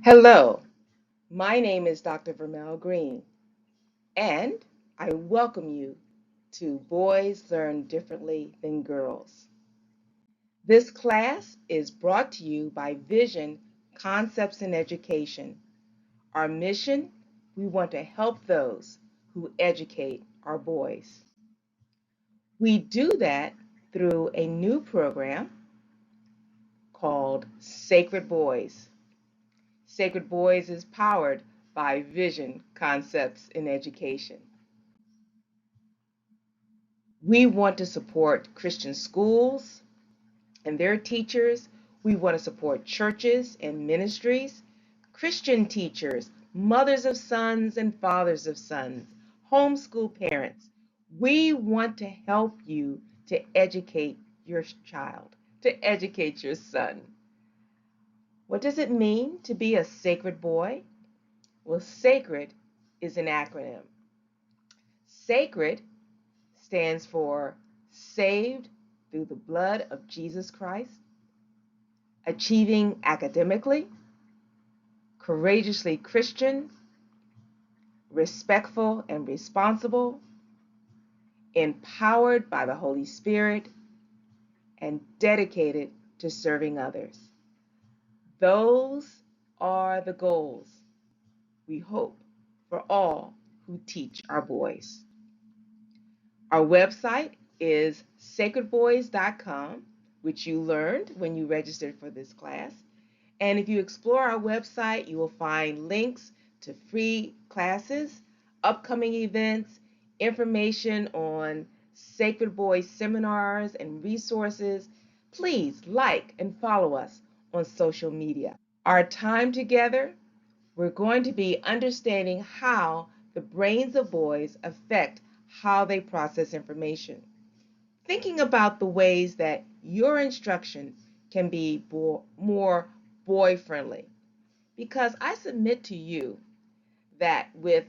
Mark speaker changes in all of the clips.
Speaker 1: Hello, my name is Dr. Vermel Green, and I welcome you to Boys Learn Differently Than Girls. This class is brought to you by Vision Concepts in Education. Our mission, we want to help those who educate our boys. We do that through a new program called Sacred Boys. Sacred Boys is powered by Vision Concepts in Education. We want to support Christian schools and their teachers. We want to support churches and ministries, Christian teachers, mothers of sons and fathers of sons, homeschool parents. We want to help you to educate your child, to educate your son. What does it mean to be a sacred boy? Well, sacred is an acronym. Sacred stands for saved through the blood of Jesus Christ, achieving academically, courageously Christian, respectful and responsible, empowered by the Holy Spirit, and dedicated to serving others. Those are the goals we hope for all who teach our boys. Our website is sacredboys.com, which you learned when you registered for this class. And if you explore our website, you will find links to free classes, upcoming events, information on Sacred Boys seminars and resources. Please like and follow us on social media. Our time together, we're going to be understanding how the brains of boys affect how they process information. Thinking about the ways that your instruction can be more boy-friendly. Because I submit to you that with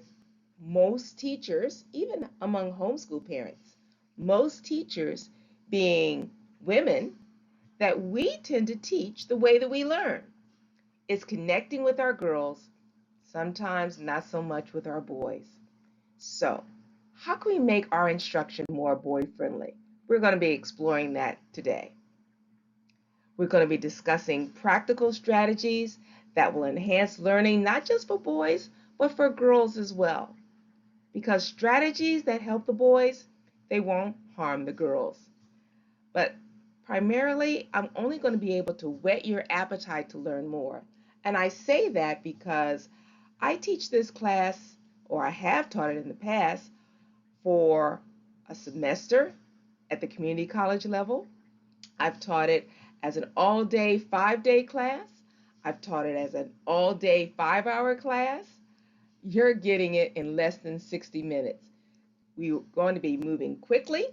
Speaker 1: most teachers, even among homeschool parents, most teachers being women, that we tend to teach the way that we learn. It's connecting with our girls, sometimes not so much with our boys. So, how can we make our instruction more boy-friendly? We're going to be exploring that today. We're going to be discussing practical strategies that will enhance learning not just for boys, but for girls as well. Because strategies that help the boys, they won't harm the girls. But primarily, I'm only going to be able to whet your appetite to learn more. And I say that because I teach this class, or I have taught it in the past, for a semester at the community college level. I've taught it as an all-day, 5-day class. I've taught it as an all-day, 5-hour class. You're getting it in less than 60 minutes. We're going to be moving quickly,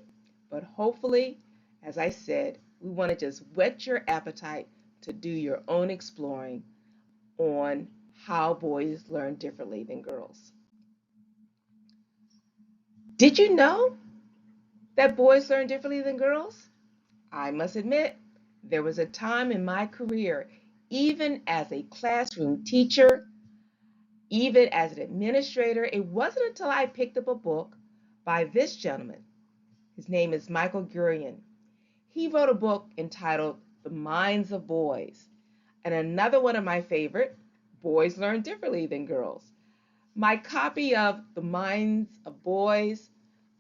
Speaker 1: but hopefully, as I said, we want to just whet your appetite to do your own exploring on how boys learn differently than girls. Did you know that boys learn differently than girls? I must admit, there was a time in my career, even as a classroom teacher, even as an administrator, it wasn't until I picked up a book by this gentleman. His name is Michael Gurian. He wrote a book entitled The Minds of Boys, and another one of my favorite, Boys Learn Differently Than Girls. My copy of The Minds of Boys,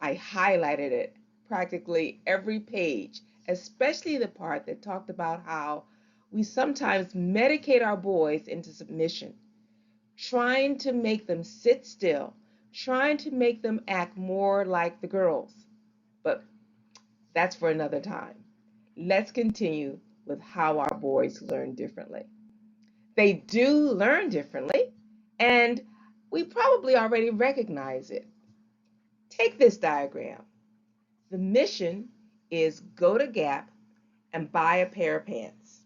Speaker 1: I highlighted it practically every page, especially the part that talked about how we sometimes medicate our boys into submission, trying to make them sit still, trying to make them act more like the girls. But that's for another time. Let's continue with how our boys learn differently. They do learn differently, and we probably already recognize it. Take this diagram. The mission is go to Gap and buy a pair of pants.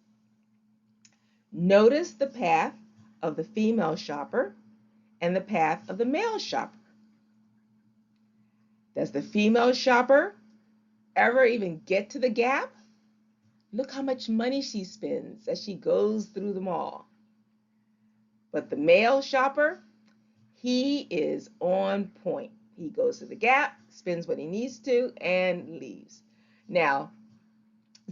Speaker 1: Notice the path of the female shopper and the path of the male shopper. Does the female shopper ever even get to the Gap? Look how much money she spends as she goes through the mall. But the male shopper, he is on point. He goes to the Gap, spends what he needs to, and leaves. Now,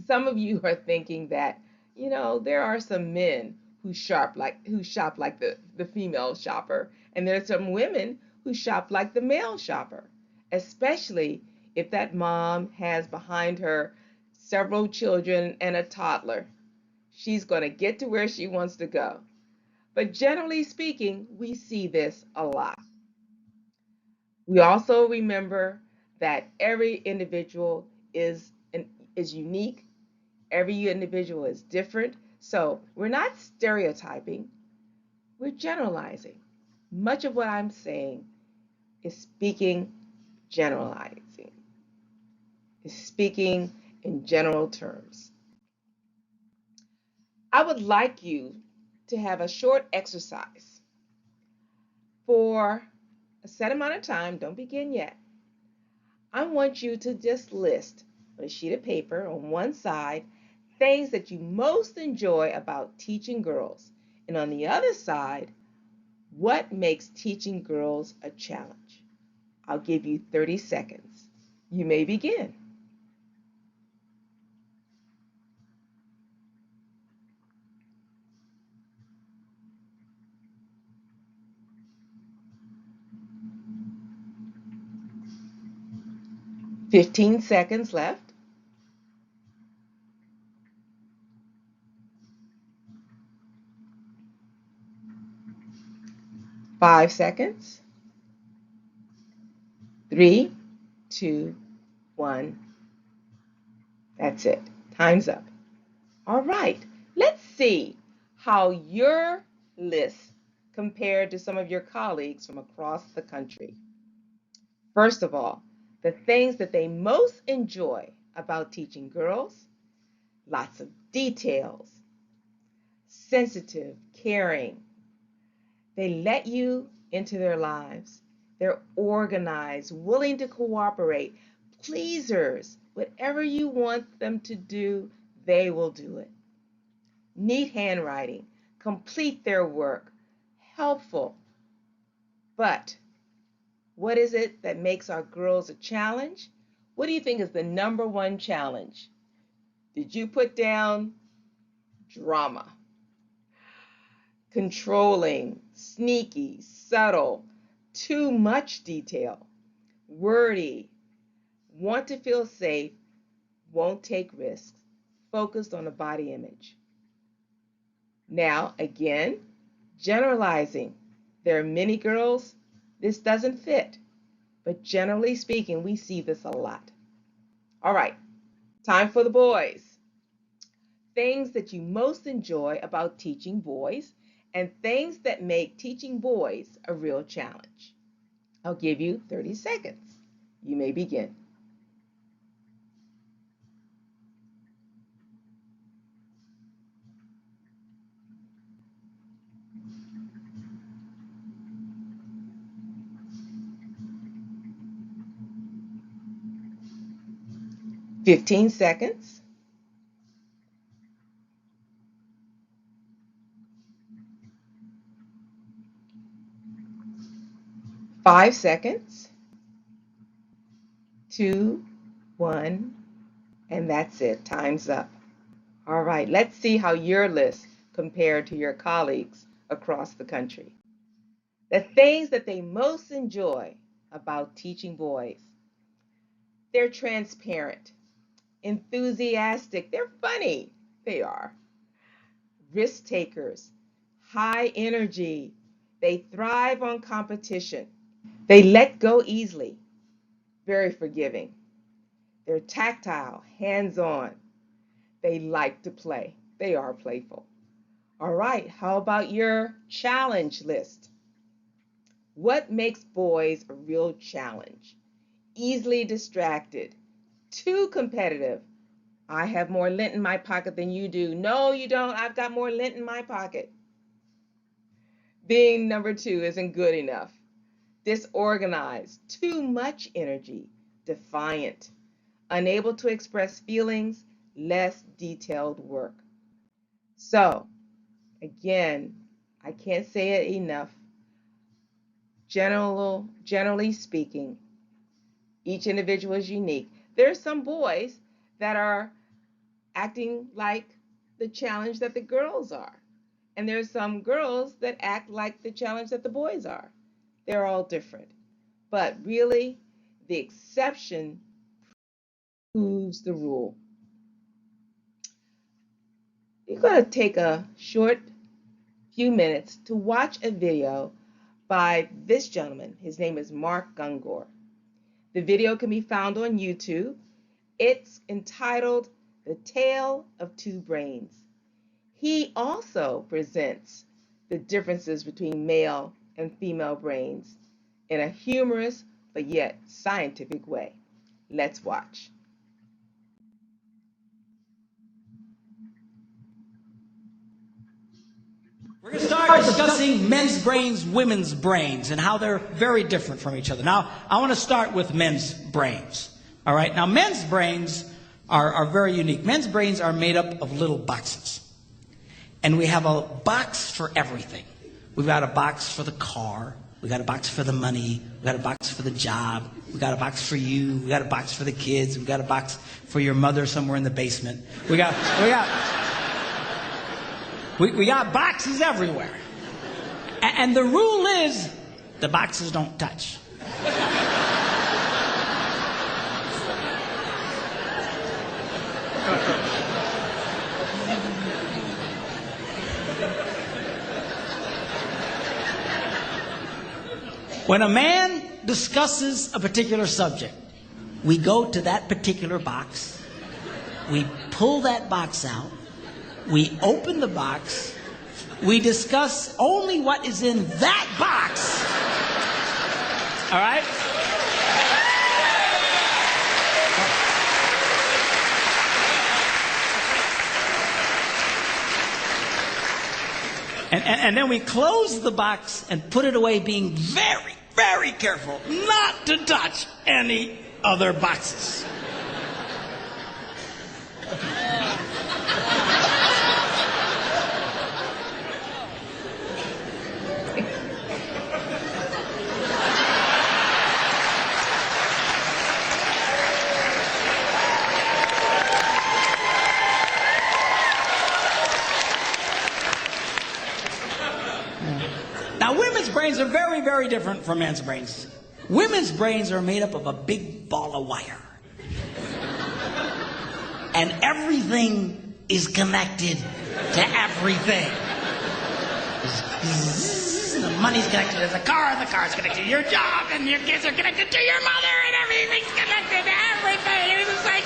Speaker 1: some of you are thinking that, there are some men who shop like the female shopper, and there's some women who shop like the male shopper, especially if that mom has behind her several children and a toddler. She's going to get to where she wants to go. But generally speaking, we see this a lot. We also remember that every individual is unique. Every individual is different. So we're not stereotyping, we're generalizing. Much of what I'm saying is generalizing, is speaking in general terms. I would like you to have a short exercise for a set amount of time. Don't begin yet. I want you to just list on a sheet of paper on one side things that you most enjoy about teaching girls, and on the other side, what makes teaching girls a challenge. I'll give you 30 seconds. You may begin. 15 seconds left. 5 seconds. 3, 2, 1. That's it. Time's up. All right. Let's see how your list compared to some of your colleagues from across the country. First of all, the things that they most enjoy about teaching girls: lots of details, sensitive, caring. They let you into their lives. They're organized, willing to cooperate, pleasers. Whatever you want them to do, they will do it. Neat handwriting, complete their work, helpful. But what is it that makes our girls a challenge? What do you think is the number one challenge? Did you put down drama? Controlling, sneaky, subtle, too much detail, wordy, want to feel safe, won't take risks, focused on a body image. Now, again, generalizing. There are many girls this doesn't fit, but generally speaking, we see this a lot. All right, time for the boys. Things that you most enjoy about teaching boys and things that make teaching boys a real challenge. I'll give you 30 seconds. You may begin. 15 seconds. 5 seconds. 2, 1, and that's it. Time's up. All right, let's see how your list compared to your colleagues across the country. The things that they most enjoy about teaching boys: they're transparent, enthusiastic, they're funny, they are, risk takers, high energy, they thrive on competition, they let go easily, very forgiving, they're tactile, hands on, they like to play, they are playful. All right, how about your challenge list? What makes boys a real challenge? Easily distracted, too competitive. I have more lint in my pocket than you do. No, you don't. I've got more lint in my pocket. Being number 2 isn't good enough. Disorganized, too much energy, defiant, unable to express feelings, less detailed work. So, again, I can't say it enough. Generally speaking, each individual is unique. There are some boys that are acting like the challenge that the girls are. And there's some girls that act like the challenge that the boys are. They're all different. But really, the exception proves the rule. You're going to take a short few minutes to watch a video by this gentleman. His name is Mark Gungor. The video can be found on YouTube. It's entitled The Tale of Two Brains. He also presents the differences between male and female brains in a humorous but yet scientific way. Let's watch.
Speaker 2: We're going to start discussing men's brains, women's brains, and how they're very different from each other. Now, I want to start with men's brains. All right? Now, men's brains are very unique. Men's brains are made up of little boxes. And we have a box for everything. We've got a box for the car. We've got a box for the money. We've got a box for the job. We've got a box for you. We've got a box for the kids. We've got a box for your mother somewhere in the basement. We got boxes everywhere. And the rule is the boxes don't touch. When a man discusses a particular subject, we go to that particular box, we pull that box out, we open the box, we discuss only what is in that box. All right? And then we close the box and put it away, being very, very careful not to touch any other boxes. Now, women's brains are very, very different from men's brains. Women's brains are made up of a big ball of wire. And everything is connected to everything. The money's connected to the car's connected to your job, and your kids are connected to your mother, and everything's connected to everything. It's just like...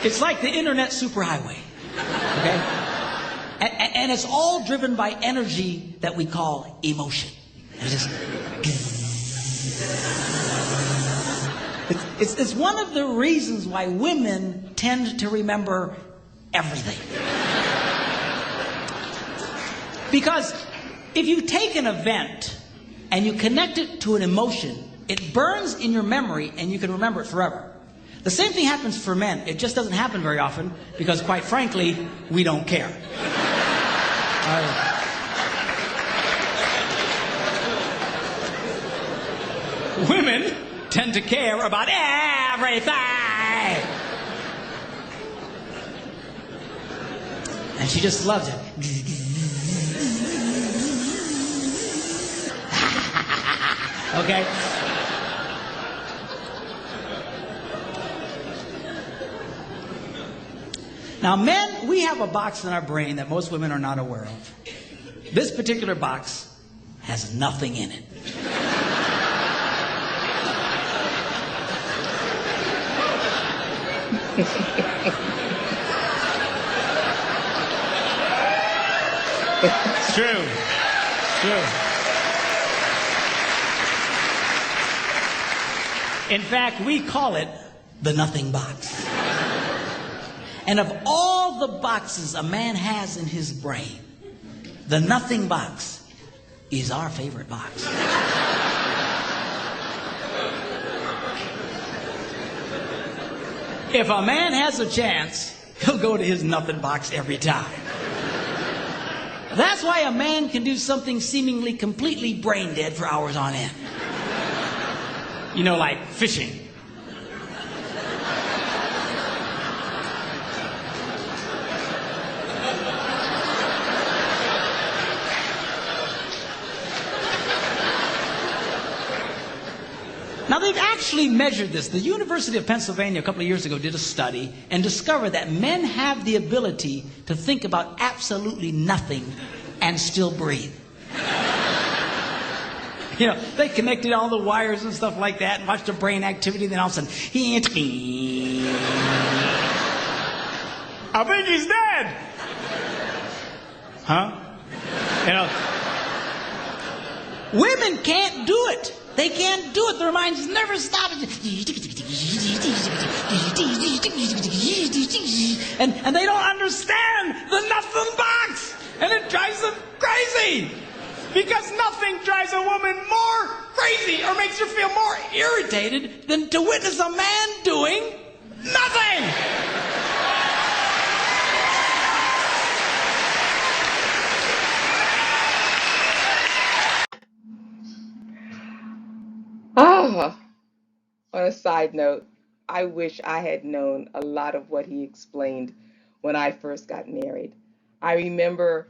Speaker 2: It's like the internet superhighway, okay? And it's all driven by energy that we call emotion. It's one of the reasons why women tend to remember everything. Because if you take an event and you connect it to an emotion, it burns in your memory and you can remember it forever. The same thing happens for men. It just doesn't happen very often because, quite frankly, we don't care. Women tend to care about everything. And she just loves it. Okay? Now, men, we have a box in our brain that most women are not aware of. This particular box has nothing in it. It's true. It's true. In fact, we call it the nothing box. And of all the boxes a man has in his brain, the nothing box is our favorite box. If a man has a chance, he'll go to his nothing box every time. That's why a man can do something seemingly completely brain dead for hours on end. You know, like fishing. Now, they've actually measured this. The University of Pennsylvania a couple of years ago did a study and discovered that men have the ability to think about absolutely nothing and still breathe. You know, they connected all the wires and stuff like that and watched the brain activity, then all of a sudden, I think he's dead. Huh? You know, women can't do it. They can't do it. Their minds never stop. And they don't understand the nothing box. And it drives them crazy. Because nothing drives a woman more crazy or makes her feel more irritated than to witness a man doing nothing.
Speaker 1: Oh, on a side note, I wish I had known a lot of what he explained when I first got married. I remember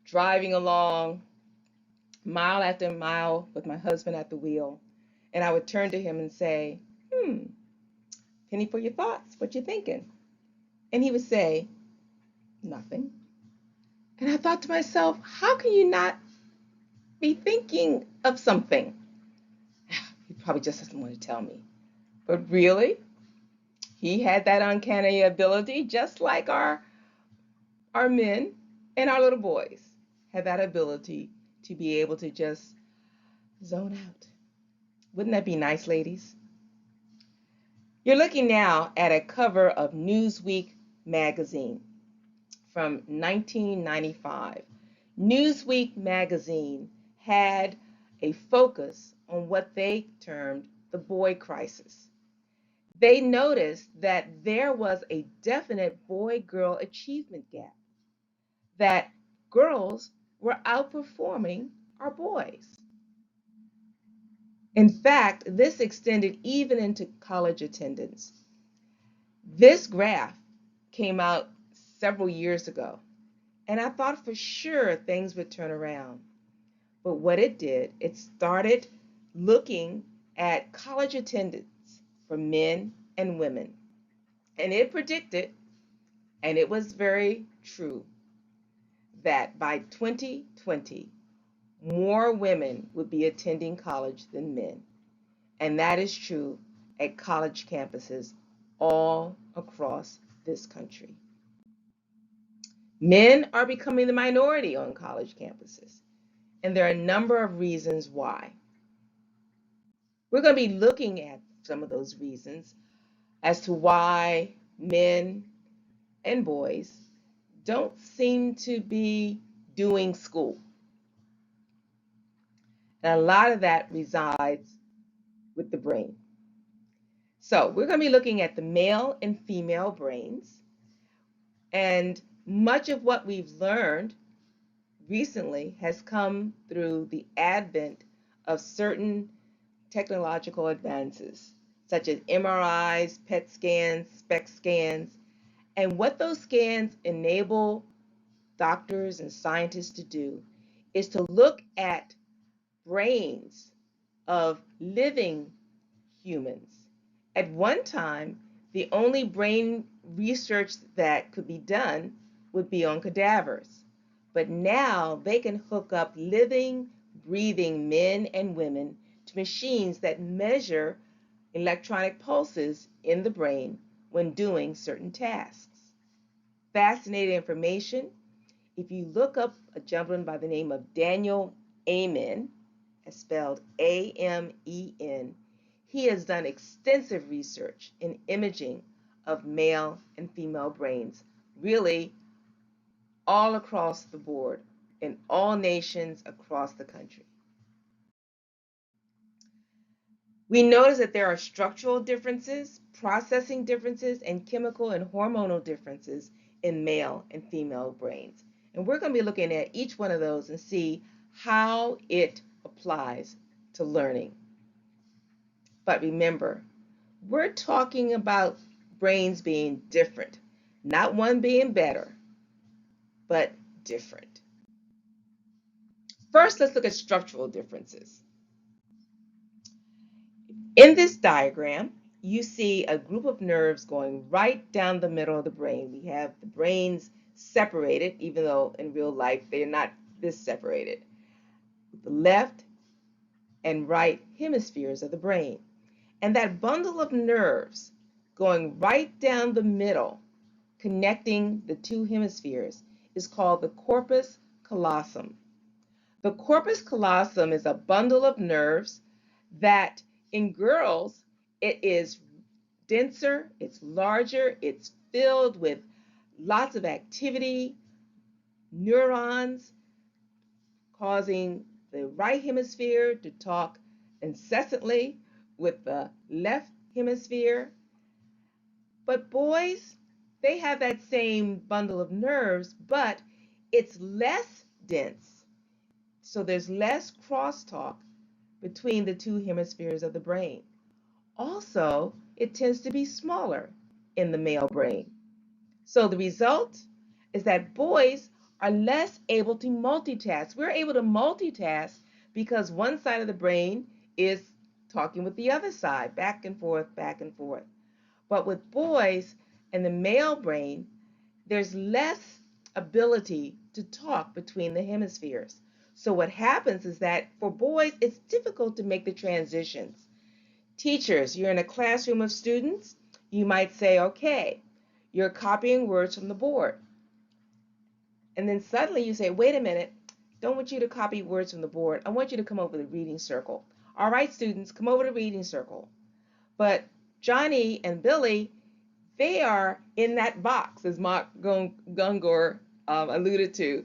Speaker 1: driving along mile after mile with my husband at the wheel, and I would turn to him and say, penny for your thoughts, what you thinking? And he would say, nothing. And I thought to myself, how can you not be thinking of something? He probably just doesn't want to tell me. But really, he had that uncanny ability, just like our men and our little boys have that ability to be able to just zone out. Wouldn't that be nice, ladies? You're looking now at a cover of Newsweek magazine from 1995. Newsweek magazine had a focus on what they termed the boy crisis. They noticed that there was a definite boy-girl achievement gap, that girls were outperforming our boys. In fact, this extended even into college attendance. This graph came out several years ago, and I thought for sure things would turn around. But what it did, it started looking at college attendance for men and women. And it predicted, and it was very true, that by 2020, more women would be attending college than men. And that is true at college campuses all across this country. Men are becoming the minority on college campuses, and there are a number of reasons why. We're going to be looking at some of those reasons as to why men and boys don't seem to be doing school. And a lot of that resides with the brain. So we're going to be looking at the male and female brains. And much of what we've learned recently has come through the advent of certain technological advances, such as MRIs, PET scans, SPECT scans, and what those scans enable doctors and scientists to do is to look at brains of living humans. At one time, the only brain research that could be done would be on cadavers. But now they can hook up living, breathing men and women to machines that measure electronic pulses in the brain when doing certain tasks. Fascinating information. If you look up a gentleman by the name of Daniel Amen, as spelled A-M-E-N, he has done extensive research in imaging of male and female brains, really all across the board, in all nations across the country. We notice that there are structural differences, processing differences, and chemical and hormonal differences in male and female brains. And we're going to be looking at each one of those and see how it applies to learning. But remember, we're talking about brains being different, not one being better, but different. First, let's look at structural differences. In this diagram, you see a group of nerves going right down the middle of the brain. We have the brains separated, even though in real life they're not this separated. The left and right hemispheres of the brain. And that bundle of nerves going right down the middle, connecting the two hemispheres, is called the corpus callosum. The corpus callosum is a bundle of nerves that in girls, it is denser, it's larger, it's filled with lots of activity, neurons, causing the right hemisphere to talk incessantly with the left hemisphere. But boys, they have that same bundle of nerves, but it's less dense. So there's less crosstalk between the two hemispheres of the brain. Also, it tends to be smaller in the male brain. So the result is that boys are less able to multitask. We're able to multitask because one side of the brain is talking with the other side, back and forth, back and forth. But with boys and the male brain, there's less ability to talk between the hemispheres. So what happens is that for boys, it's difficult to make the transitions. Teachers, you're in a classroom of students, you might say, okay, you're copying words from the board. And then suddenly you say, wait a minute, don't want you to copy words from the board. I want you to come over to the reading circle. All right, students, come over to the reading circle. But Johnny and Billy, they are in that box, as Mark Gungor alluded to.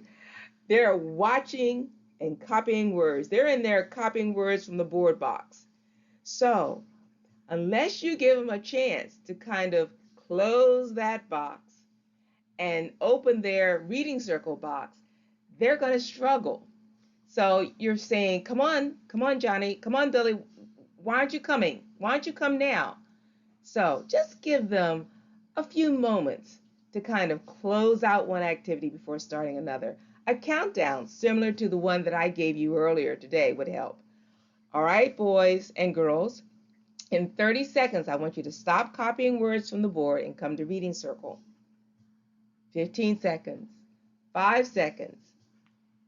Speaker 1: They're watching and copying words. They're in there copying words from the board box. So unless you give them a chance to kind of close that box and open their reading circle box, they're going to struggle. So you're saying, come on, Johnny, come on, Billy, why aren't you coming? Why don't you come now? So just give them a few moments to kind of close out one activity before starting another. A countdown similar to the one that I gave you earlier today would help. All right, boys and girls, in 30 seconds, I want you to stop copying words from the board and come to reading circle. 15 seconds, 5 seconds.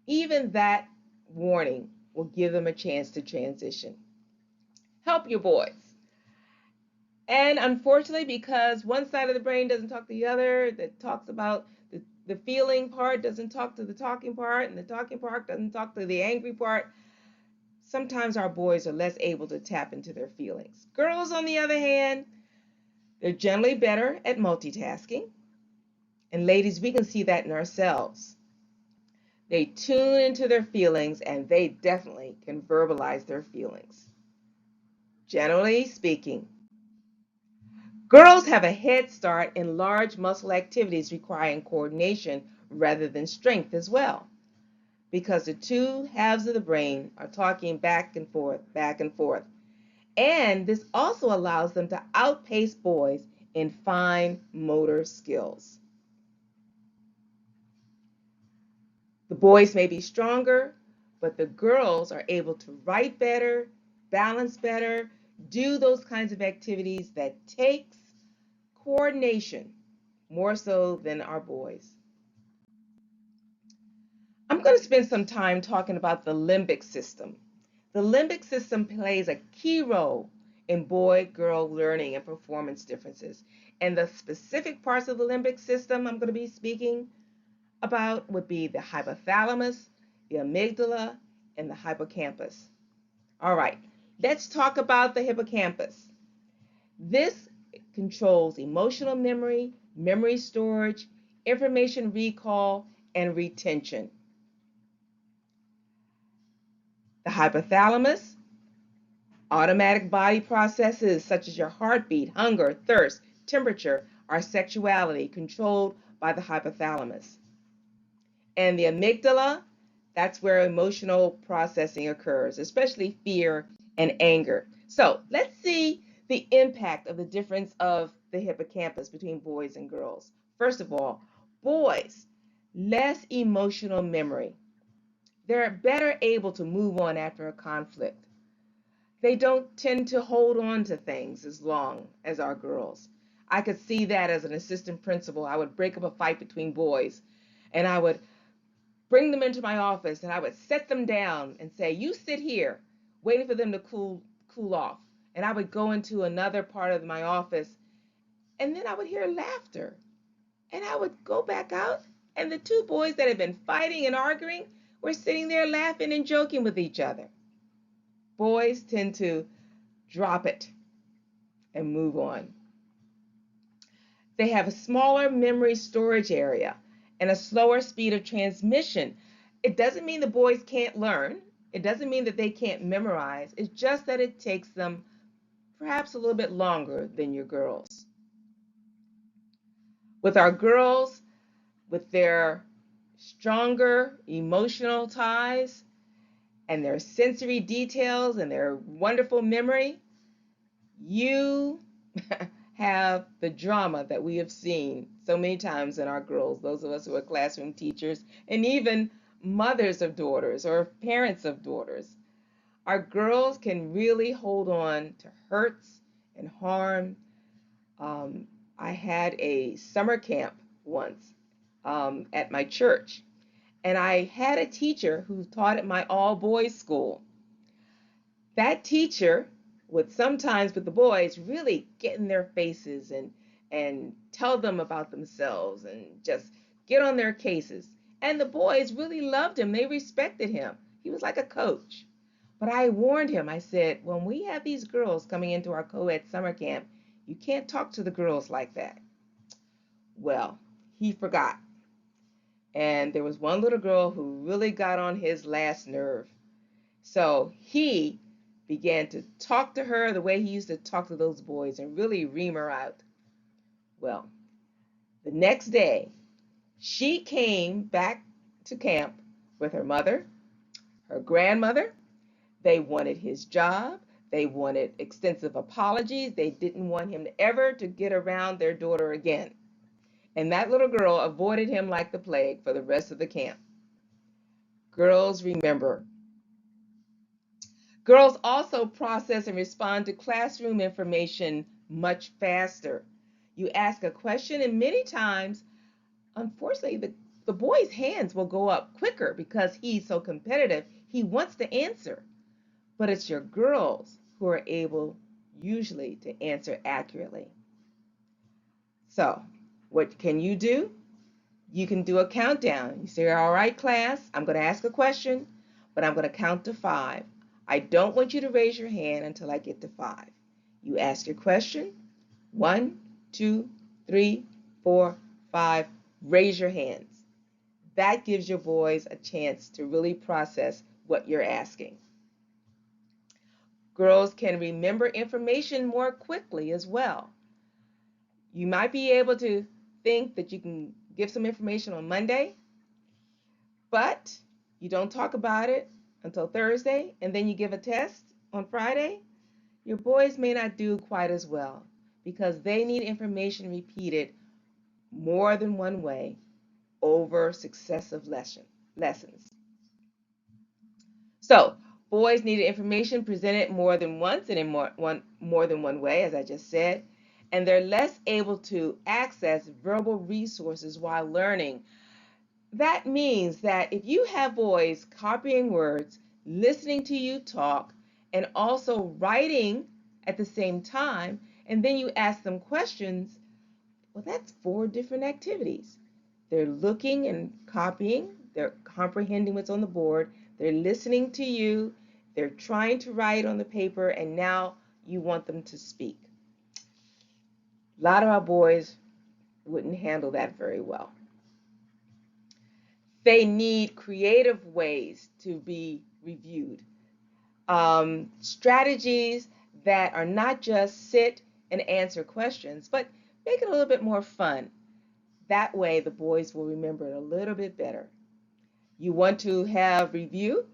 Speaker 1: Even that warning will give them a chance to transition. Help your boys. And unfortunately, because one side of the brain doesn't talk to the other, that talks about the feeling part doesn't talk to the talking part, and the talking part doesn't talk to the angry part, sometimes our boys are less able to tap into their feelings. Girls, on the other hand, they're generally better at multitasking. And ladies, we can see that in ourselves. They tune into their feelings and they definitely can verbalize their feelings. Generally speaking, girls have a head start in large muscle activities requiring coordination rather than strength as well, because the two halves of the brain are talking back and forth, back and forth. And this also allows them to outpace boys in fine motor skills. The boys may be stronger, but the girls are able to write better, balance better, do those kinds of activities that takes coordination more so than our boys. I'm going to spend some time talking about the limbic system. The limbic system plays a key role in boy-girl learning and performance differences. And the specific parts of the limbic system I'm going to be speaking about would be the hypothalamus, the amygdala, and the hippocampus. All right, let's talk about the hippocampus. This controls emotional memory, memory storage, information recall, and retention. The hypothalamus Automatic body processes such as your heartbeat, hunger, thirst, temperature, are sexuality controlled by the hypothalamus. And the amygdala, that's where emotional processing occurs, especially fear and anger. So let's see the impact of the difference of the hippocampus between boys and girls. First of all, boys, less emotional memory. They're better able to move on after a conflict. They don't tend to hold on to things as long as our girls. I could see that as an assistant principal. I would break up a fight between boys and I would bring them into my office and I would set them down and say, "You sit here," waiting for them to cool off. And I would go into another part of my office and then I would hear laughter. And I would go back out and the two boys that had been fighting and arguing were sitting there laughing and joking with each other. Boys tend to drop it and move on. They have a smaller memory storage area and a slower speed of transmission. It doesn't mean the boys can't learn. It doesn't mean that they can't memorize. It's just that it takes them perhaps a little bit longer than your girls. With our girls, with their stronger emotional ties and their sensory details and their wonderful memory, you have the drama that we have seen so many times in our girls, those of us who are classroom teachers and even mothers of daughters or parents of daughters. Our girls can really hold on to hurts and harm. I had a summer camp once at my church, and I had a teacher who taught at my all boys school. That teacher would sometimes with the boys really get in their faces and tell them about themselves and just get on their cases. And the boys really loved him. They respected him. He was like a coach. But I warned him. I said, when we have these girls coming into our co-ed summer camp, you can't talk to the girls like that. Well, he forgot. And there was one little girl who really got on his last nerve. So he began to talk to her the way he used to talk to those boys and really ream her out. Well, the next day, she came back to camp with her mother, her grandmother. They wanted his job. They wanted extensive apologies. They didn't want him ever to get around their daughter again. And that little girl avoided him like the plague for the rest of the camp. Girls remember. Girls also process and respond to classroom information much faster. You ask a question, and many times, unfortunately, the boy's hands will go up quicker because he's so competitive. He wants to answer. But it's your girls who are able, usually, to answer accurately. So, what can you do? You can do a countdown. You say, all right, class, I'm going to ask a question, but I'm going to count to 5. I don't want you to raise your hand until I get to 5. You ask your question. 1, 2, 3, 4, 5. Raise your hands. That gives your boys a chance to really process what you're asking. Girls can remember information more quickly as well. You might be able to think that you can give some information on Monday, but you don't talk about it until Thursday, and then you give a test on Friday. Your boys may not do quite as well because they need information repeated more than one way over successive lessons. So, boys need information presented more than once and in more than one way, as I just said, and they're less able to access verbal resources while learning. That means that if you have boys copying words, listening to you talk, and also writing at the same time, and then you ask them questions, well, that's 4 different activities. They're looking and copying, they're comprehending what's on the board, they're listening to you, they're trying to write on the paper, and now you want them to speak. A lot of our boys wouldn't handle that very well. They need creative ways to be reviewed. strategies that are not just sit and answer questions, but make it a little bit more fun. That way the boys will remember it a little bit better. You want to have review?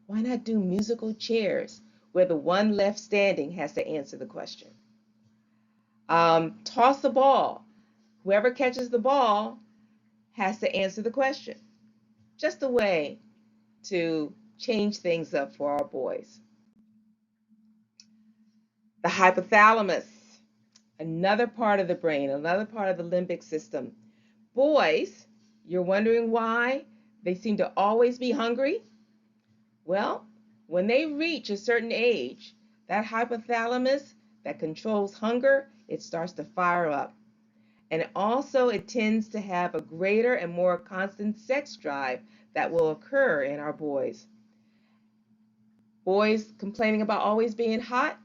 Speaker 1: Why not do musical chairs where the one left standing has to answer the question? Toss the ball. Whoever catches the ball has to answer the question. Just a way to change things up for our boys. The hypothalamus, another part of the brain, another part of the limbic system. Boys, you're wondering why they seem to always be hungry? Well, when they reach a certain age, that hypothalamus that controls hunger, it starts to fire up. And also it tends to have a greater and more constant sex drive that will occur in our boys. Boys complaining about always being hot?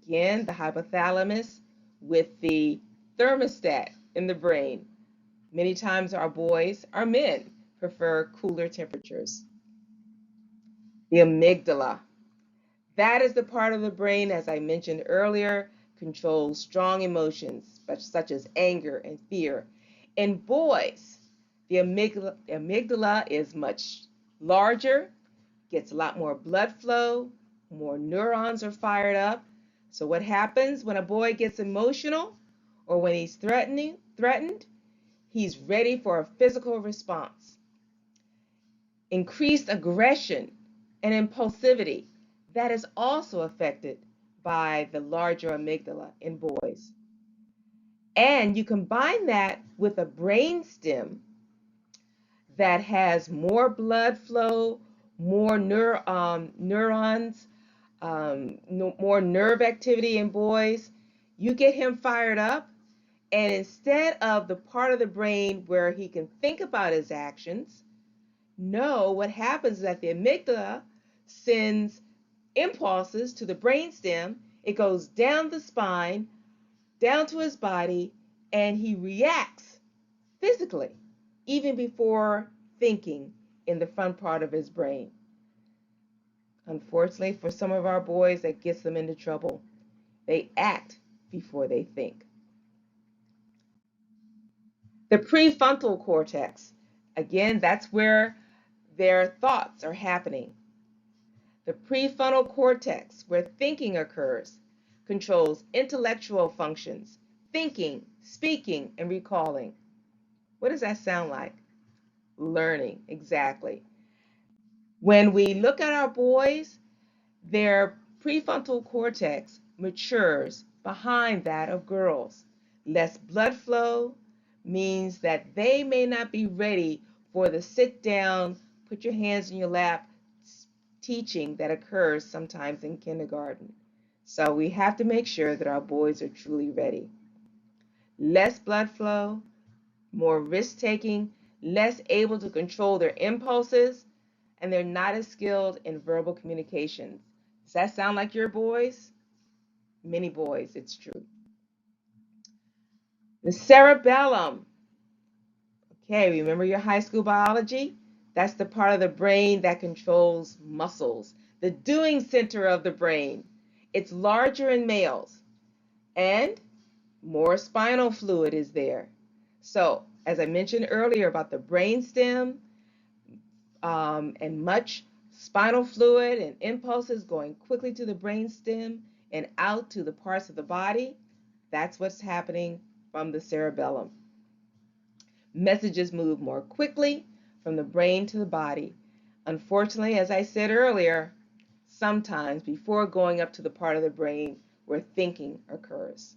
Speaker 1: Again, the hypothalamus with the thermostat in the brain. Many times our boys, our men, prefer cooler temperatures. The amygdala. That is the part of the brain, as I mentioned earlier, controls strong emotions such as anger and fear. In boys, the amygdala is much larger, gets a lot more blood flow, more neurons are fired up. So what happens when a boy gets emotional or when he's threatened, he's ready for a physical response. Increased aggression and impulsivity, that is also affected by the larger amygdala in boys. And you combine that with a brain stem that has more blood flow, more neurons, more nerve activity in boys, you get him fired up, and instead of the part of the brain where he can think about his actions, no, what happens is that the amygdala sends impulses to the brainstem. It goes down the spine, down to his body, and he reacts physically, even before thinking in the front part of his brain. Unfortunately, for some of our boys, that gets them into trouble. They act before they think. The prefrontal cortex, again, that's where their thoughts are happening. The prefrontal cortex, where thinking occurs, controls intellectual functions, thinking, speaking, and recalling. What does that sound like? Learning, exactly. When we look at our boys, their prefrontal cortex matures behind that of girls. Less blood flow means that they may not be ready for the sit down, put your hands in your lap teaching that occurs sometimes in kindergarten. So we have to make sure that our boys are truly ready. Less blood flow, more risk taking, less able to control their impulses, and they're not as skilled in verbal communications. Does that sound like your boys? Many boys, it's true. The cerebellum. Okay, remember your high school biology? That's the part of the brain that controls muscles, the doing center of the brain. It's larger in males, and more spinal fluid is there. So, as I mentioned earlier about the brain stem, and much spinal fluid and impulses going quickly to the brain stem and out to the parts of the body, that's what's happening from the cerebellum. Messages move more quickly from the brain to the body. Unfortunately, as I said earlier, sometimes before going up to the part of the brain where thinking occurs.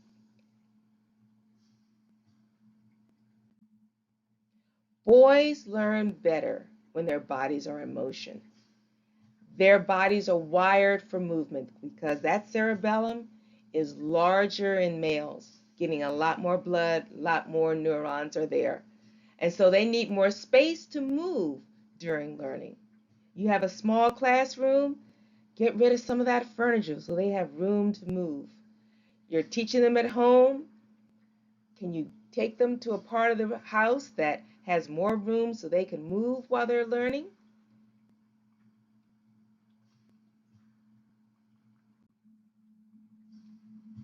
Speaker 1: Boys learn better when their bodies are in motion. Their bodies are wired for movement because that cerebellum is larger in males, getting a lot more blood, a lot more neurons are there. And so they need more space to move during learning. You have a small classroom, get rid of some of that furniture so they have room to move. You're teaching them at home. Can you take them to a part of the house that has more room so they can move while they're learning?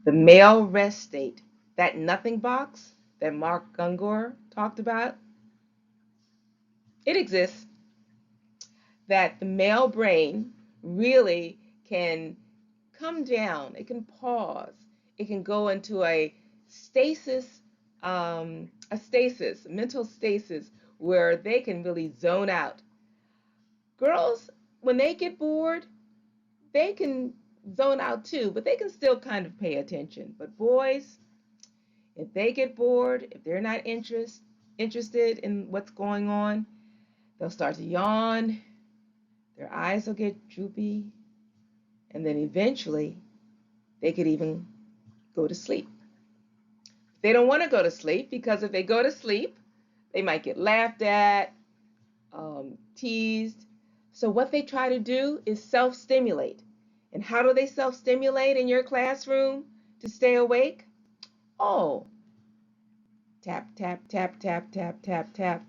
Speaker 1: The male rest state, that nothing box that Mark Gungor talked about, it exists. That the male brain really can come down, it can pause, it can go into a stasis, mental stasis, where they can really zone out. Girls, when they get bored, they can zone out too, but they can still kind of pay attention. But boys, if they get bored, if they're not interested in what's going on, they'll start to yawn, their eyes will get droopy, and then eventually they could even go to sleep. They don't want to go to sleep, because if they go to sleep, they might get laughed at, teased. So what they try to do is self-stimulate. And how do they self-stimulate in your classroom to stay awake? Oh, tap, tap, tap, tap, tap, tap, tap.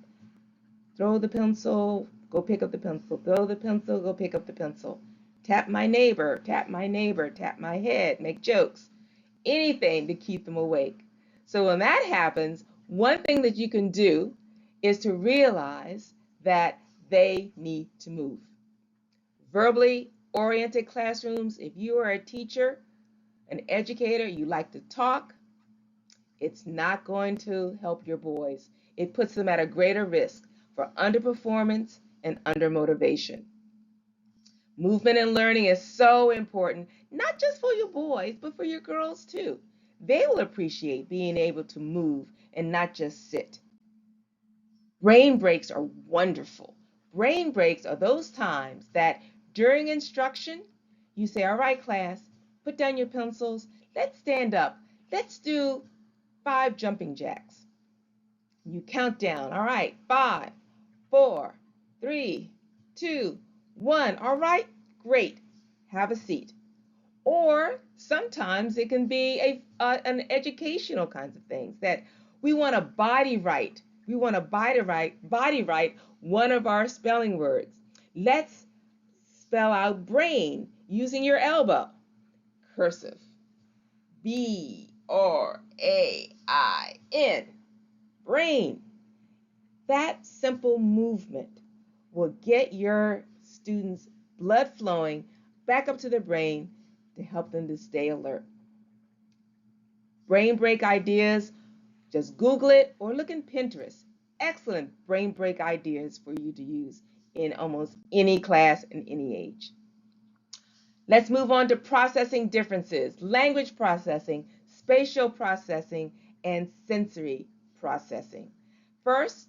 Speaker 1: Throw the pencil, go pick up the pencil. Throw the pencil, go pick up the pencil. Tap my neighbor, tap my neighbor, tap my head, make jokes. Anything to keep them awake. So when that happens, one thing that you can do is to realize that they need to move. Verbally oriented classrooms, if you are a teacher, an educator, you like to talk, it's not going to help your boys. It puts them at a greater risk for underperformance and undermotivation. Movement and learning is so important, not just for your boys, but for your girls too. They will appreciate being able to move and not just sit. Brain breaks are wonderful. Brain breaks are those times that during instruction, you say, all right, class, put down your pencils, let's stand up, let's do 5 jumping jacks. You count down, all right, 5, 4, 3, 2, 1. All right, great, have a seat. Or sometimes it can be an educational kinds of things, that we want to body write. We want to body write one of our spelling words. Let's spell out brain using your elbow. Cursive. B-R-A-I-N. Brain. That simple movement will get your students' blood flowing back up to their brain to help them to stay alert. Brain break ideas, just Google it or look in Pinterest. Excellent brain break ideas for you to use in almost any class and any age. Let's move on to processing differences: language processing, spatial processing, and sensory processing. First,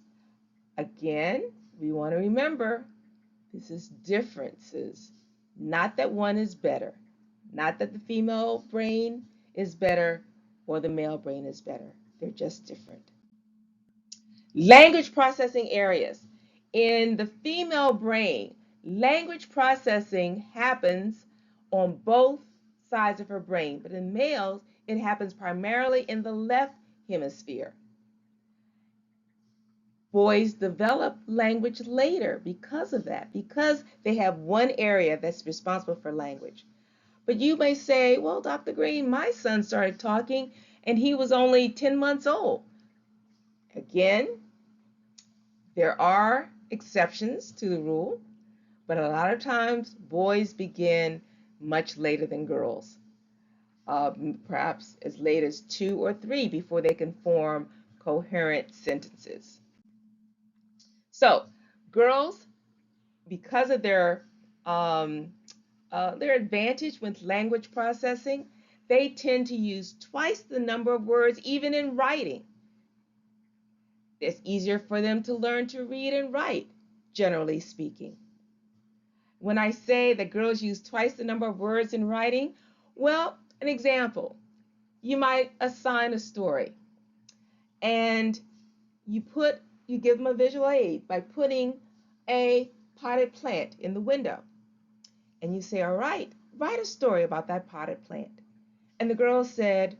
Speaker 1: again, we want to remember this is differences, not that one is better, not that the female brain is better or the male brain is better. They're just different. Language processing areas. In the female brain, language processing happens on both sides of her brain, but in males, it happens primarily in the left hemisphere. Boys develop language later because of that, because they have one area that's responsible for language. But you may say, well, Dr. Green, my son started talking and he was only 10 months old. Again, there are exceptions to the rule, but a lot of times boys begin much later than girls, perhaps as late as 2 or 3 before they can form coherent sentences. So girls, because of their advantage with language processing, they tend to use twice the number of words even in writing. It's easier for them to learn to read and write, generally speaking. When I say that girls use twice the number of words in writing, well, an example, you might assign a story and you give them a visual aid by putting a potted plant in the window. And you say, all right, write a story about that potted plant. And the girl said,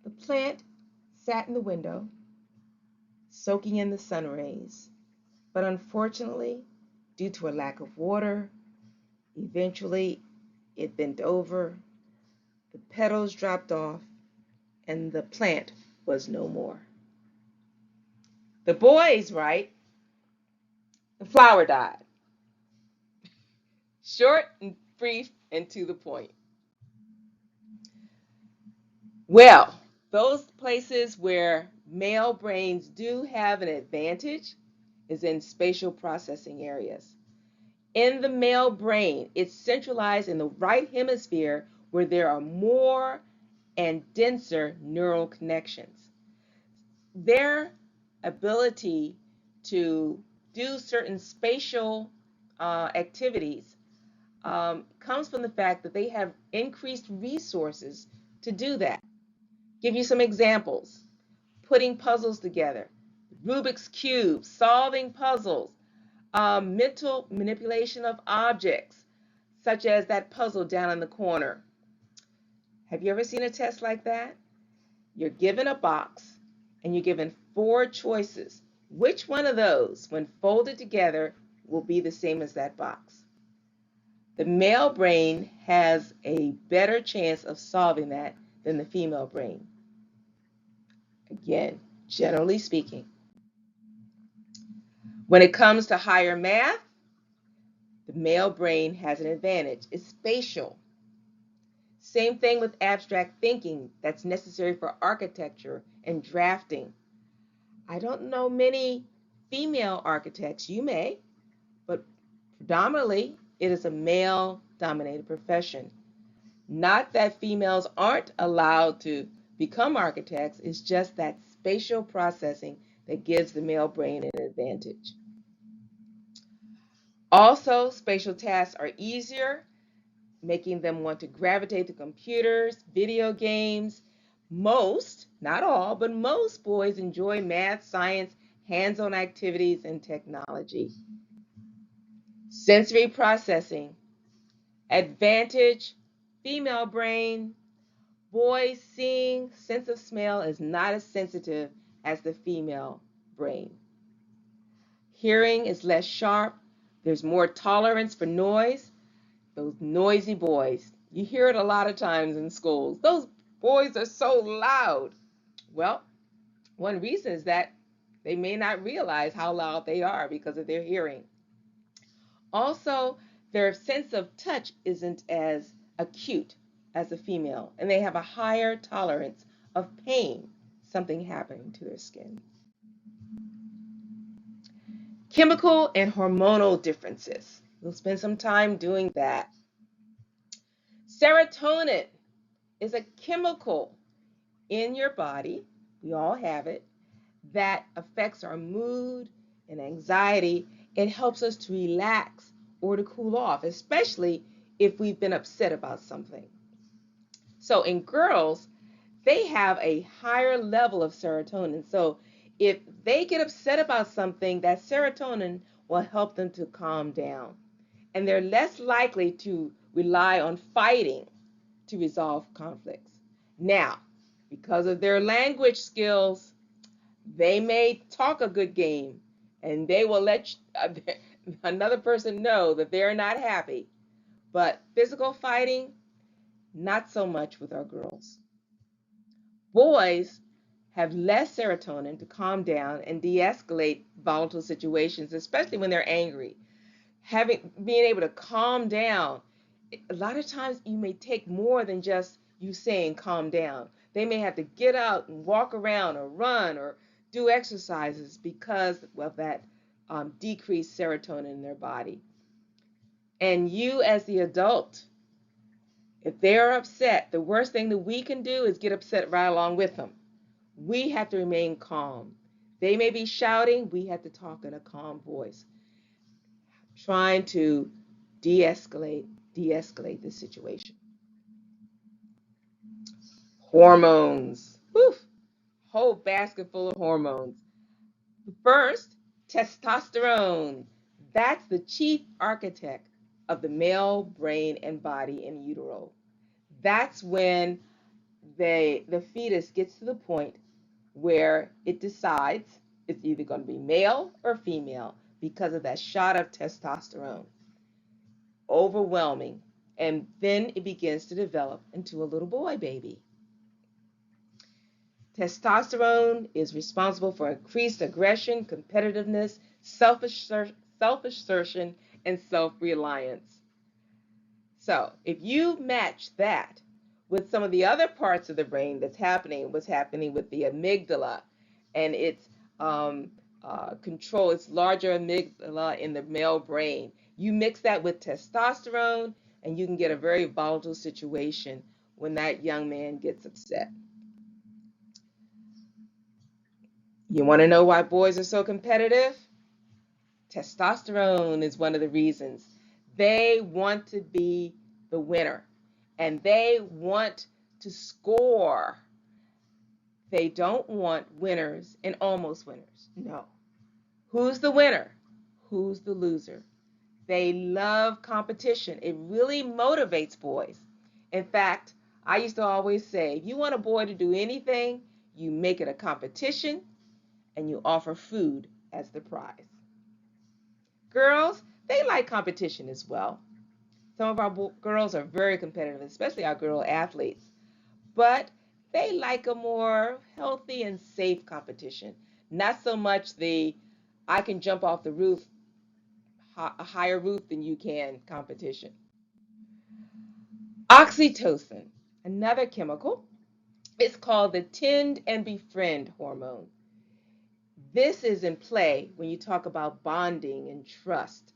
Speaker 1: the plant sat in the window, soaking in the sun rays. But unfortunately, due to a lack of water, eventually it bent over, the petals dropped off, and the plant was no more. The boys write, the flower died. Short and brief and to the point. Well, those places where male brains do have an advantage is in spatial processing areas. In the male brain, it's centralized in the right hemisphere where there are more and denser neural connections. Their ability to do certain spatial activities comes from the fact that they have increased resources to do that. Give you some examples. Putting puzzles together, Rubik's Cube, solving puzzles, mental manipulation of objects, such as that puzzle down in the corner. Have you ever seen a test like that? You're given a box and you're given 4 choices. Which one of those, when folded together, will be the same as that box? The male brain has a better chance of solving that than the female brain. Again, generally speaking. When it comes to higher math, the male brain has an advantage. It's spatial. Same thing with abstract thinking that's necessary for architecture and drafting. I don't know many female architects. You may, but predominantly it is a male-dominated profession. Not that females aren't allowed to become architects, it's just that spatial processing that gives the male brain an advantage. Also, spatial tasks are easier, making them want to gravitate to computers, video games. Most, not all, but most boys enjoy math, science, hands-on activities, and technology. Sensory processing. Advantage, female brain. Boys seeing, sense of smell is not as sensitive as the female brain. Hearing is less sharp. There's more tolerance for noise. Those noisy boys. You hear it a lot of times in schools. Those boys are so loud. Well, one reason is that they may not realize how loud they are because of their hearing. Also, their sense of touch isn't as acute as a female, and they have a higher tolerance of pain, something happening to their skin. Chemical and hormonal differences. We'll spend some time doing that. Serotonin is a chemical in your body, we all have it, that affects our mood and anxiety. It helps us to relax or to cool off, especially if we've been upset about something. So in girls, they have a higher level of serotonin. So if they get upset about something, that serotonin will help them to calm down. And they're less likely to rely on fighting to resolve conflicts. Now, because of their language skills, they may talk a good game and they will let another person know that they're not happy. But physical fighting, not so much with our girls. Boys have less serotonin to calm down and de-escalate volatile situations, especially when they're angry. Being able to calm down, a lot of times you may take more than just you saying calm down. They may have to get out and walk around or run or do exercises because of that decreased serotonin in their body. And you as the adult, if they're upset, the worst thing that we can do is get upset right along with them. We have to remain calm. They may be shouting, we have to talk in a calm voice, trying to de-escalate the situation. Hormones. Whew. Whole basket full of hormones. First, testosterone. That's the chief architect of the male brain and body in utero. That's when the fetus gets to the point where it decides it's either going to be male or female because of that shot of testosterone. Overwhelming. And then it begins to develop into a little boy baby. Testosterone is responsible for increased aggression, competitiveness, self-assertion, and self-reliance. So if you match that with some of the other parts of the brain what's happening with the amygdala and its control, its larger amygdala in the male brain, you mix that with testosterone and you can get a very volatile situation when that young man gets upset. You want to know why boys are so competitive? Testosterone is one of the reasons. They want to be the winner and they want to score. They don't want winners and almost winners. No. Who's the winner? Who's the loser? They love competition. It really motivates boys. In fact, I used to always say, if you want a boy to do anything, you make it a competition and you offer food as the prize. Girls, they like competition as well. Some of our girls are very competitive, especially our girl athletes, but they like a more healthy and safe competition. Not so much the I can jump off the roof, a higher roof than you can competition. Oxytocin, another chemical, it's called the tend and befriend hormone. This is in play when you talk about bonding and trust.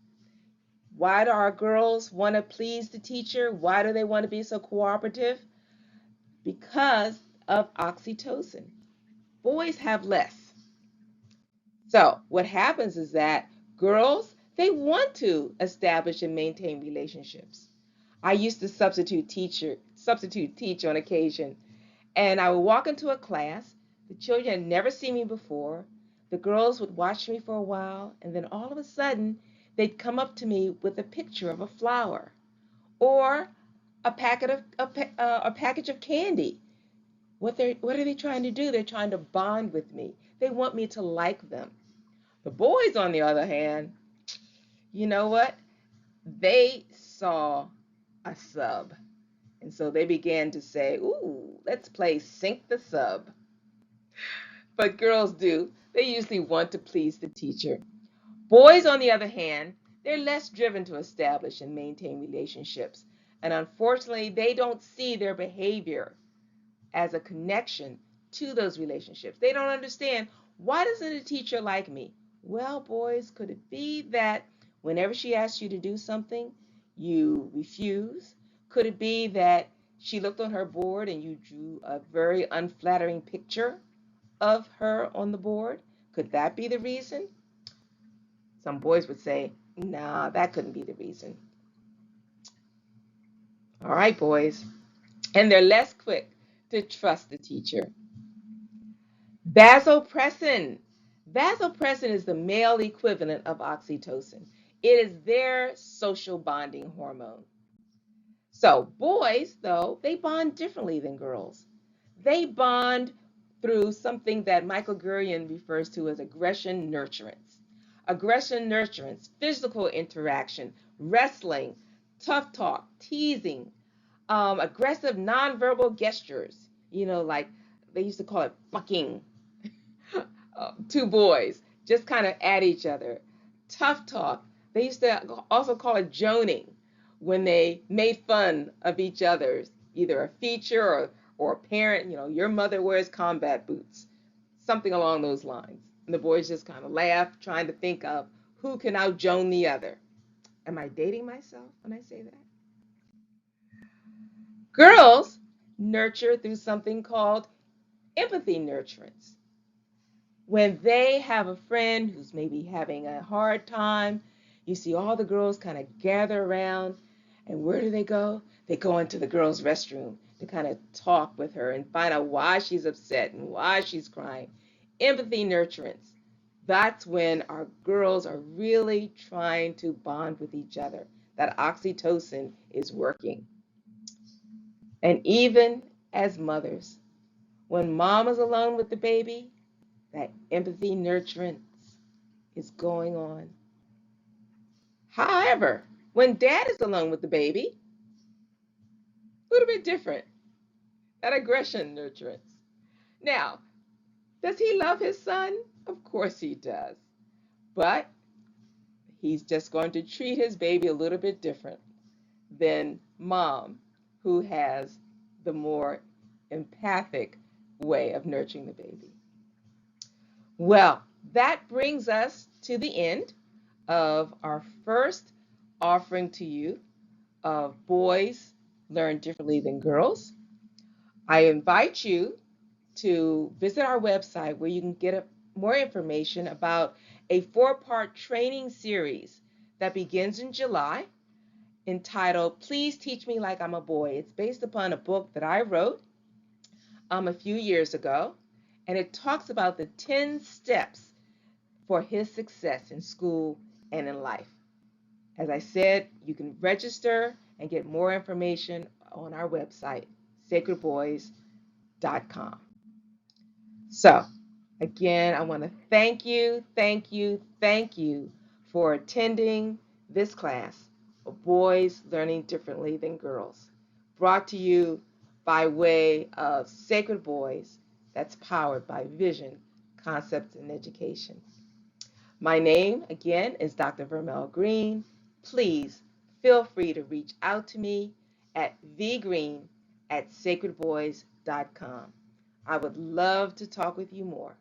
Speaker 1: Why do our girls want to please the teacher? Why do they want to be so cooperative? Because of oxytocin. Boys have less. So what happens is that girls, they want to establish and maintain relationships. I used to substitute teach on occasion, and I would walk into a class. The children had never seen me before. The girls would watch me for a while, and then all of a sudden, they'd come up to me with a picture of a flower or a package of candy. What are they trying to do? They're trying to bond with me. They want me to like them. The boys, on the other hand, you know what? They saw a sub. And so they began to say, ooh, let's play Sink the Sub. But girls do. They usually want to please the teacher. Boys, on the other hand, they're less driven to establish and maintain relationships. And unfortunately, they don't see their behavior as a connection to those relationships. They don't understand, why doesn't a teacher like me? Well, boys, could it be that whenever she asks you to do something, you refuse? Could it be that she looked on her board and you drew a very unflattering picture of her on the board? Could that be the reason? Some boys would say, nah, that couldn't be the reason. All right, boys. And they're less quick to trust the teacher. Vasopressin. Vasopressin is the male equivalent of oxytocin. It is their social bonding hormone. So boys, though, they bond differently than girls. They bond through something that Michael Gurian refers to as aggression nurturance. Aggression nurturance, physical interaction, wrestling, tough talk, teasing, aggressive nonverbal gestures, like they used to call it bucking. Two boys just kind of at each other. Tough talk. They used to also call it joning when they made fun of each other's, either a feature or a parent. Your mother wears combat boots, something along those lines. And the boys just kind of laugh, trying to think of who can out-joan the other. Am I dating myself when I say that? Girls nurture through something called empathy nurturance. When they have a friend who's maybe having a hard time, you see all the girls kind of gather around, and where do they go? They go into the girls' restroom to kind of talk with her and find out why she's upset and why she's crying. Empathy nurturance. That's when our girls are really trying to bond with each other. That oxytocin is working. And even as mothers, when mom is alone with the baby, that empathy nurturance is going on. However, when dad is alone with the baby, a little bit different. That aggression nurturance. Now, Does he love his son? Of course he does. But he's just going to treat his baby a little bit different than mom, who has the more empathic way of nurturing the baby. Well, that brings us to the end of our first offering to you of Boys Learn Differently Than Girls. I invite you to visit our website where you can get more information about a 4-part training series that begins in July entitled Please Teach Me Like I'm a Boy. It's based upon a book that I wrote a few years ago, and it talks about the 10 steps for his success in school and in life. As I said, you can register and get more information on our website, sacredboys.com. So, again, I want to thank you, thank you, thank you for attending this class of Boys Learning Differently Than Girls, brought to you by way of Sacred Boys, that's powered by Vision, Concepts, and Education. My name, again, is Dr. Vermel Green. Please feel free to reach out to me at vgreen@sacredboys.com. I would love to talk with you more.